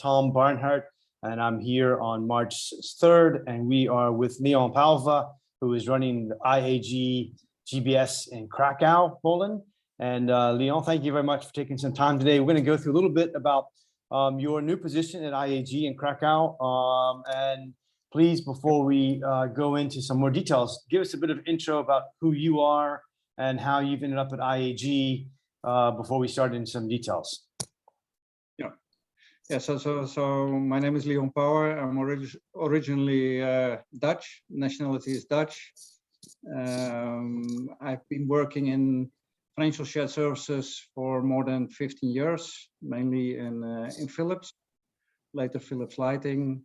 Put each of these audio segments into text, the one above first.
Tom Barnhart, and I'm here on March 3rd, and we are with Leon Pauuwe, who is running the IAG GBS in Krakow, Poland. And Leon, thank you very much for taking some time today. We're going to go through a little bit about your new position at IAG in Krakow. And please, before we go into some more details, give us a bit of intro about who you are and how you've ended up at IAG before we start into some details. So my name is Leon Pauuwe. I'm originally Dutch, nationality is Dutch. I've been working in financial shared services for more than 15 years, mainly in Philips, later Philips Lighting,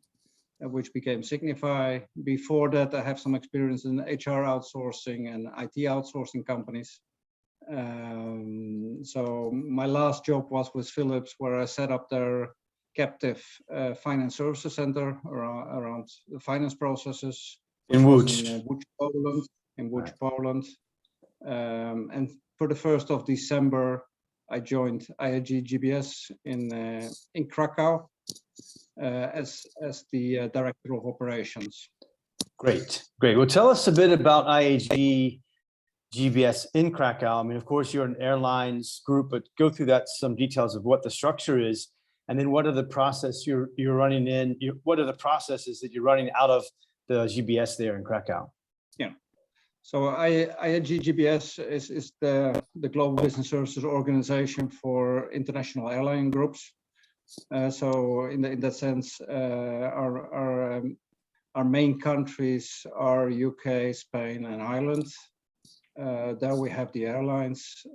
which became Signify. Before that, I have some experience in HR outsourcing and IT outsourcing companies. So my last job was with Philips, where I set up their captive finance services center around the finance processes. In Łódź. In Łódź, Poland. And for the 1st of December, I joined IAG GBS in Krakow as the director of operations. Great. Well, tell us a bit about IAG GBS in Krakow. I mean, of course, you're an airlines group, but go through some details of what the structure is, and then what are the process you're running in? What are the processes that you're running out of the GBS there in Krakow? Yeah. So IAG GBS is the global business services organization for international airline groups. So in that sense, our main countries are UK, Spain, and Ireland. There we have the airlines.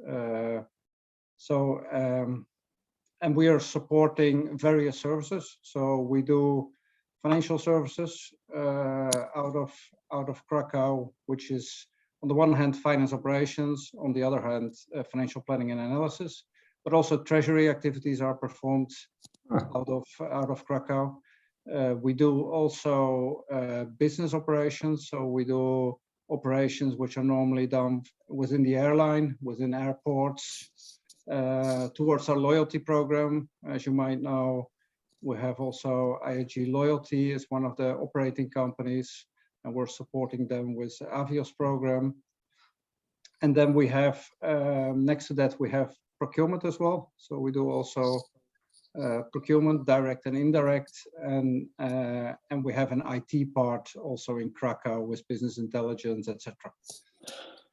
And we are supporting various services. So we do financial services out of Krakow, which is on the one hand finance operations, on the other hand financial planning and analysis, but also treasury activities are performed out of Krakow. We do also business operations. So we do operations which are normally done within the airline, within airports, towards our loyalty program. As you might know, we have also IAG Loyalty as one of the operating companies, and we're supporting them with the Avios program. And then we have, next to that, we have procurement as well. So we do also procurement, direct and indirect, and we have an IT part also in Krakow with business intelligence, etc.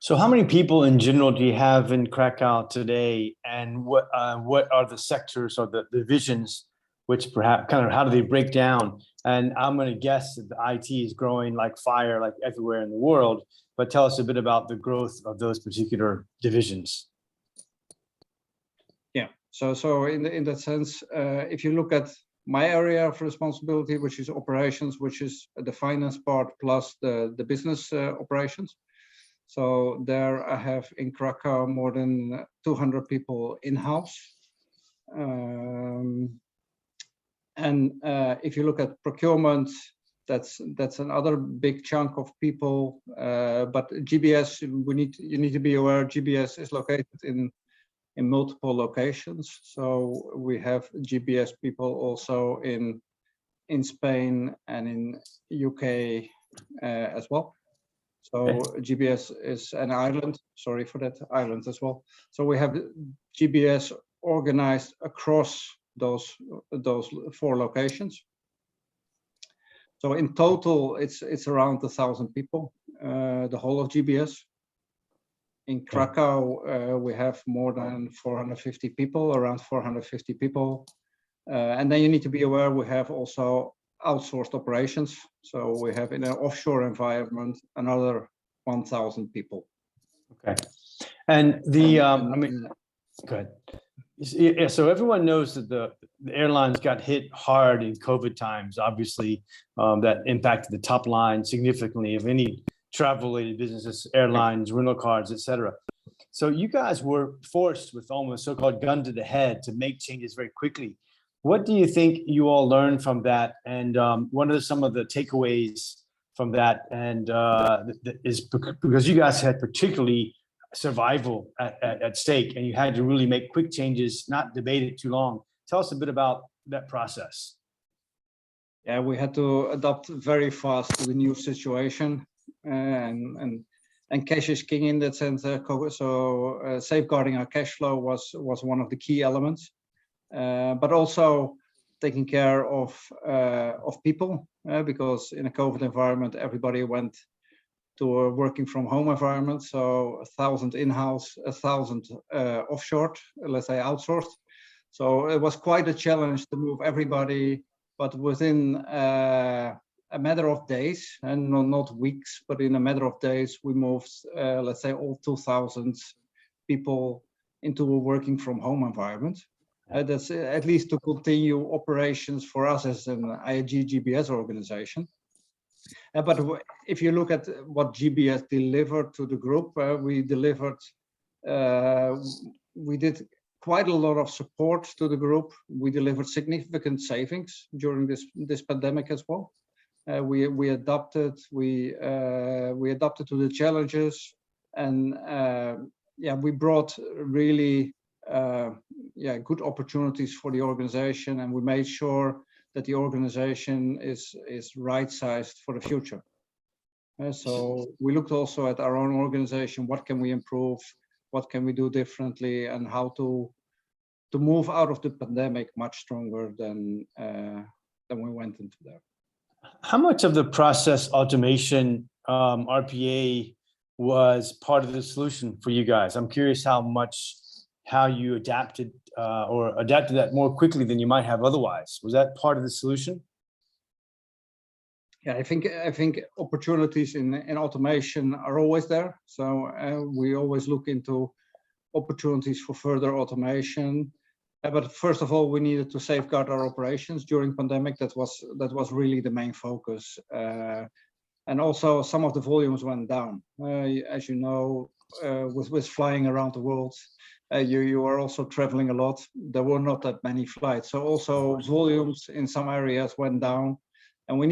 So how many people in general do you have in Krakow today, and what are the sectors or the divisions which perhaps kind of how do they break down? And I'm going to guess that the IT is growing like fire, like everywhere in the world, but tell us a bit about the growth of those particular divisions. Yeah, so in that sense, if you look at my area of responsibility, which is operations, which is the finance part plus the business operations. So there I have in Krakow more than 200 people in-house. And if you look at procurement, that's another big chunk of people. But GBS, you need to be aware, GBS is located in multiple locations. So we have GBS people also in Spain and in UK as well. So GBS is an island, sorry for that, island as well. So we have GBS organized across those 4 locations. So in total, it's around 1,000 people, the whole of GBS. In Krakow, we have more than 450 people, around 450 people. And then you need to be aware we have also outsourced operations. So we have in an offshore environment another 1,000 people. Okay. And I mean, go ahead. Yeah, so everyone knows that the airlines got hit hard in COVID times. Obviously, that impacted the top line significantly of any travel-related businesses, airlines, rental cars, etc. So you guys were forced with almost so-called gun to the head to make changes very quickly. What do you think you all learned from that? And what are some of the takeaways from that? And is because you guys had particularly survival at stake, and you had to really make quick changes, not debate it too long. Tell us a bit about that process. Yeah, we had to adapt very fast to the new situation, and cash is king in that sense. So safeguarding our cash flow was one of the key elements, but also taking care of people, because in a COVID environment, everybody went to a working from home environment. So 1,000 in-house, 1,000 offshore, let's say outsourced. So it was quite a challenge to move everybody, but within a matter of days, and not weeks, but in a matter of days, we moved, let's say, all 2,000 people into a working from home environment. That's at least to continue operations for us as an IAG GBS organization. But if you look at what GBS delivered to the group, we did quite a lot of support to the group. We delivered significant savings during this pandemic as well. We adapted to the challenges, and we brought really good opportunities for the organization, and we made sure that the organization is right-sized for the future. So we looked also at our own organization. What can we improve? What can we do differently? And how to move out of the pandemic much stronger than we went into there. How much of the process automation, RPA, was part of the solution for you guys? I'm curious how you adapted that more quickly than you might have otherwise. Was that part of the solution? Yeah, I think opportunities in automation are always there. So we always look into opportunities for further automation. But first of all, we needed to safeguard our operations during pandemic. That was really the main focus. And also some of the volumes went down. As you know, with flying around the world, you are also traveling a lot. There were not that many flights. So also volumes in some areas went down. And we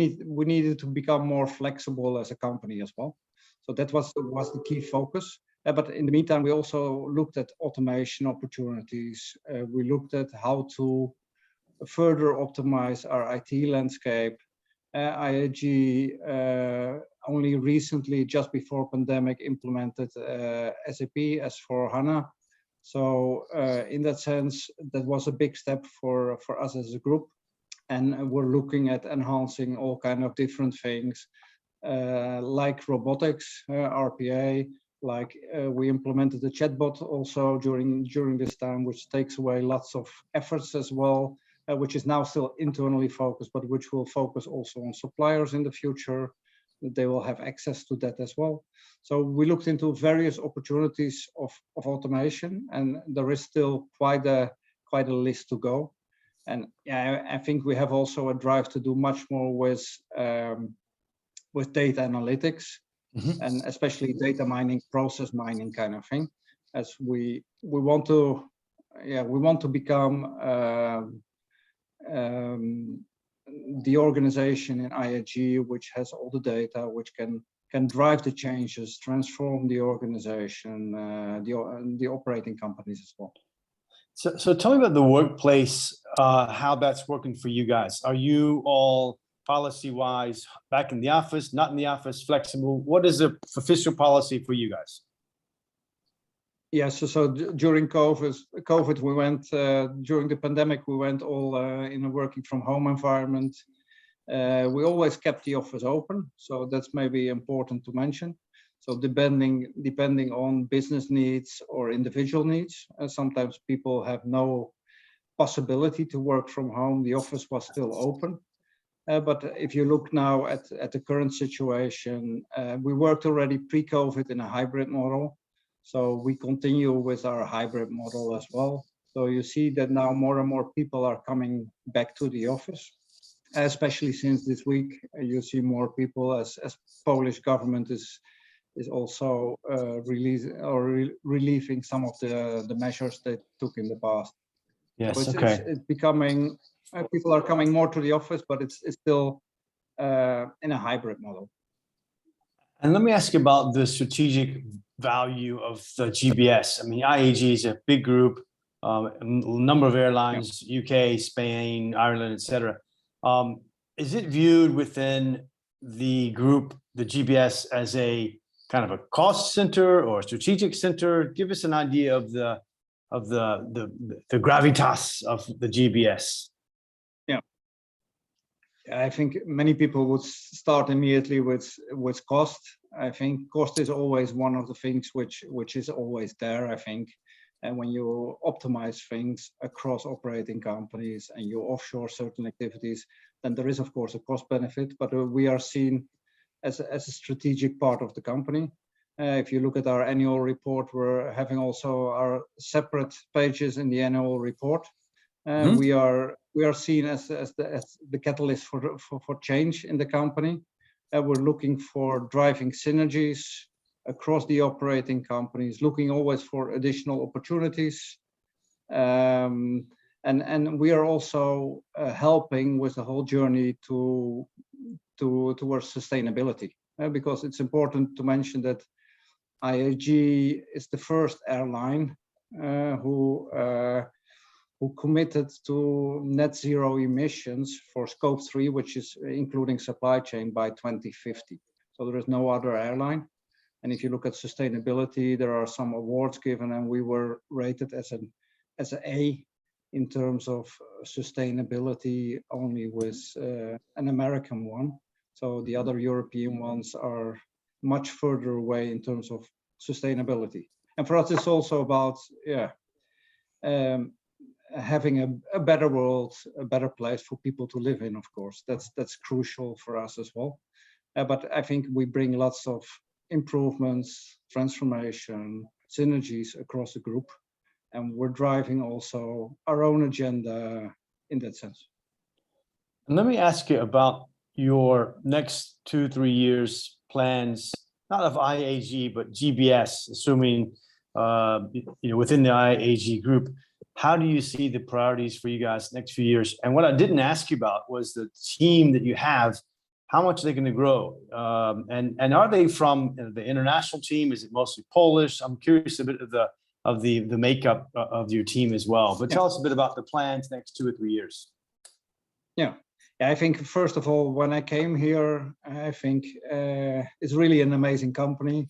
needed to become more flexible as a company as well. So that was the key focus. But in the meantime, we also looked at automation opportunities. We looked at how to further optimize our IT landscape. IAG only recently, just before pandemic, implemented SAP S/4HANA. So in that sense, that was a big step for us as a group. And we're looking at enhancing all kind of different things, like robotics, RPA, like we implemented the chatbot also during this time, which takes away lots of efforts as well, which is now still internally focused, but which will focus also on suppliers in the future. They will have access to that as well. So we looked into various opportunities of automation, and there is still quite a list to go. And yeah, I think we have also a drive to do much more with data analytics, and especially data mining, process mining kind of thing, as we want to become the organization in IAG which has all the data, which can drive the changes, transform the organization, the operating companies as well. So tell me about the workplace, how that's working for you guys. Are you all policy-wise back in the office, not in the office, flexible? What is the official policy for you guys? Yeah, so during COVID, we went, during the pandemic, we went all in a working from home environment. We always kept the office open, so that's maybe important to mention. So depending on business needs or individual needs, sometimes people have no possibility to work from home. The office was still open. But if you look now at the current situation, we worked already pre-COVID in a hybrid model. So we continue with our hybrid model as well. So you see that now more and more people are coming back to the office, especially since this week. You see more people as Polish government is also relieving some of the measures they took in the past. Yes, so okay. It's becoming, people are coming more to the office, but it's still in a hybrid model. And let me ask you about the strategic value of the GBS. I mean, IAG is a big group, a number of airlines, UK, Spain, Ireland, etc. is it viewed within the group, the GBS, as a kind of a cost center or a strategic center? Give us an idea of the gravitas of the GBS. Yeah, I think many people would start immediately with cost. I think cost is always one of the things which is always there, I think. And when you optimize things across operating companies and you offshore certain activities, then there is of course a cost benefit, but we are seen as a strategic part of the company. If you look at our annual report, we're having also our separate pages in the annual report. We are seen as the catalyst for change in the company. We're looking for driving synergies across the operating companies, looking always for additional opportunities. And we are also helping with the whole journey towards sustainability, because it's important to mention that IAG is the first airline who committed to net zero emissions for scope 3, which is including supply chain, by 2050. So there is no other airline. And if you look at sustainability, there are some awards given, and we were rated as an A in terms of sustainability, only with an American one. So the other European ones are much further away in terms of sustainability. And for us, it's also about having a better world, a better place for people to live in. Of course, that's crucial for us as well. But I think we bring lots of improvements, transformation, synergies across the group, and we're driving also our own agenda in that sense. And let me ask you about your next 2-3 years plans, not of IAG, but GBS, assuming within the IAG group. How do you see the priorities for you guys next few years? And what I didn't ask you about was the team that you have. How much are they going to grow? And are they from the international team? Is it mostly Polish? I'm curious a bit of the makeup of your team as well. But tell us a bit about the plans next 2 or 3 years. Yeah, I think first of all, when I came here, I think it's really an amazing company.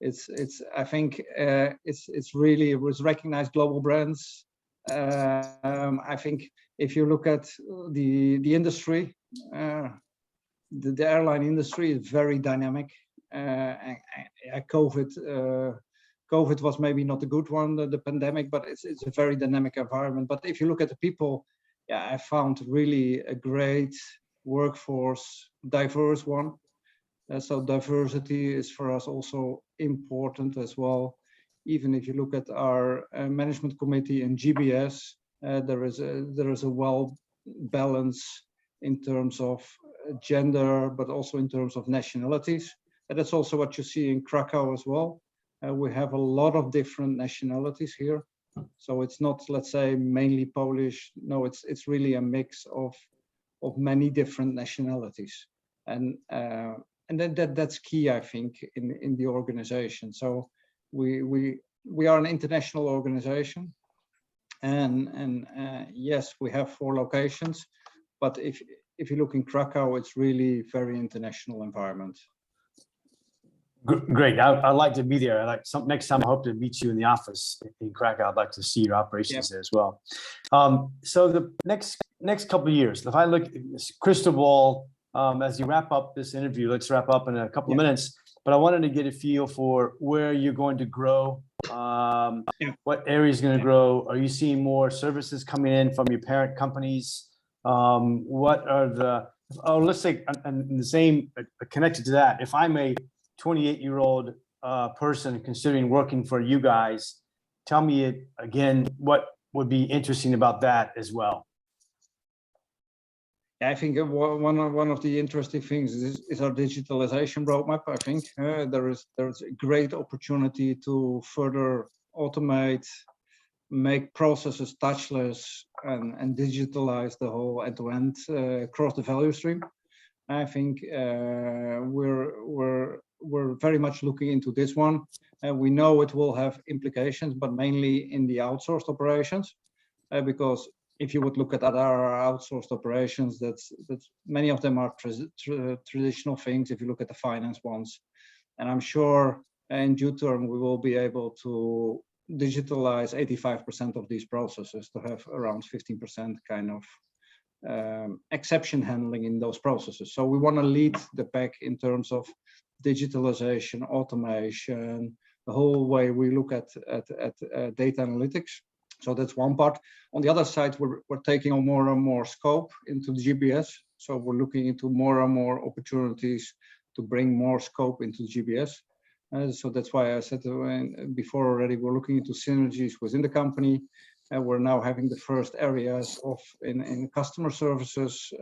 I think it's really, it was recognized global brands. I think if you look at the industry, the airline industry is very dynamic. COVID was maybe not a good one, the pandemic, but it's a very dynamic environment. But if you look at the people, I found really a great workforce, diverse one. So diversity is for us also important as well. Even if you look at our management committee in GBS, there is a well balance in terms of gender, but also in terms of nationalities. And that's also what you see in Krakow as well. We have a lot of different nationalities here. So it's not, let's say, mainly Polish. No, it's really a mix of many different nationalities. And that's key, I think, in the organization. So we are an international organization. And yes, we have 4 locations, but if you look in Krakow, it's really very international environment. Great. I'd like to be there. Next time I hope to meet you in the office in Krakow. I'd like to see your operations there as well. So the next couple of years, if I look at this crystal ball, as you wrap up this interview, let's wrap up in a couple of minutes, but I wanted to get a feel for where you're going to grow. What area is going to grow? Are you seeing more services coming in from your parent companies? What are let's say, and the same connected to that, if I'm a 28-year-old person considering working for you guys, tell me again what would be interesting about that as well. I think one of the interesting things is our digitalization roadmap. I think there's a great opportunity to further automate, make processes touchless, and digitalize the whole end-to-end across the value stream. I think we're very much looking into this one. We know it will have implications, but mainly in the outsourced operations, because if you would look at other outsourced operations, that's many of them are traditional things. If you look at the finance ones, and I'm sure in due term we will be able to digitalize 85% of these processes to have around 15% kind of exception handling in those processes. So we want to lead the pack in terms of digitalization, automation, the whole way we look at data analytics. So that's one part. On the other side, we're taking on more and more scope into the GBS. So we're looking into more and more opportunities to bring more scope into GBS. So that's why I said before already, we're looking into synergies within the company. We're now having the first areas in customer services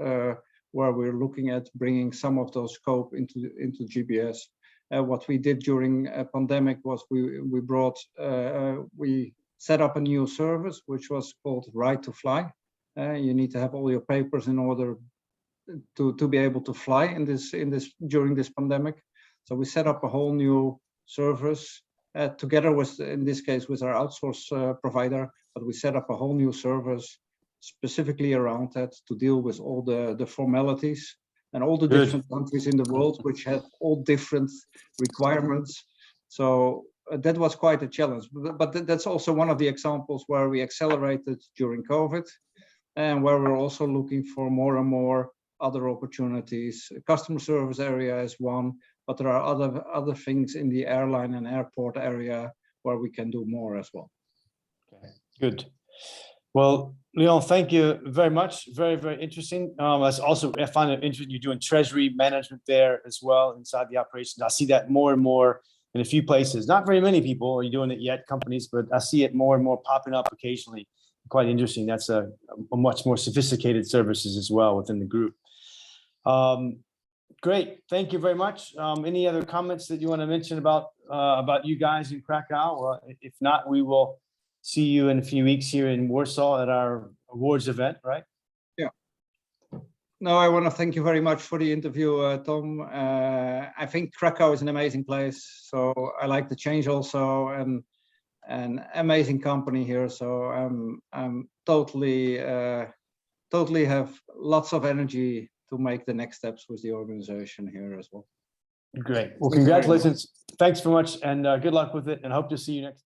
where we're looking at bringing some of those scope into GBS. What we did during a pandemic was we set up a new service which was called Right to Fly. You need to have all your papers in order to be able to fly during this pandemic. So we set up a whole new service together with, in this case, with our outsource provider. But we set up a whole new service specifically around that to deal with all the formalities and all the different countries in the world which have all different requirements. So that was quite a challenge. But that's also one of the examples where we accelerated during COVID, and where we're also looking for more and more other opportunities. Customer service area is one, but there are other things in the airline and airport area where we can do more as well. Okay, good. Well, Leon, thank you very much. Very, very interesting. I find it interesting you're doing treasury management there as well inside the operations. I see that more and more in a few places. Not very many people are doing it yet, companies, but I see it more and more popping up occasionally. Quite interesting. That's a much more sophisticated services as well within the group. Great. Thank you very much. Any other comments that you want to mention about you guys in Krakow? If not, we will see you in a few weeks here in Warsaw at our awards event, right? Yeah. No, I want to thank you very much for the interview, Tom. I think Krakow is an amazing place. So I like the change also, and an amazing company here. So I'm totally have lots of energy to make the next steps with the organization here as well. Great. Well, congratulations. Thanks very much, and good luck with it, and hope to see you next.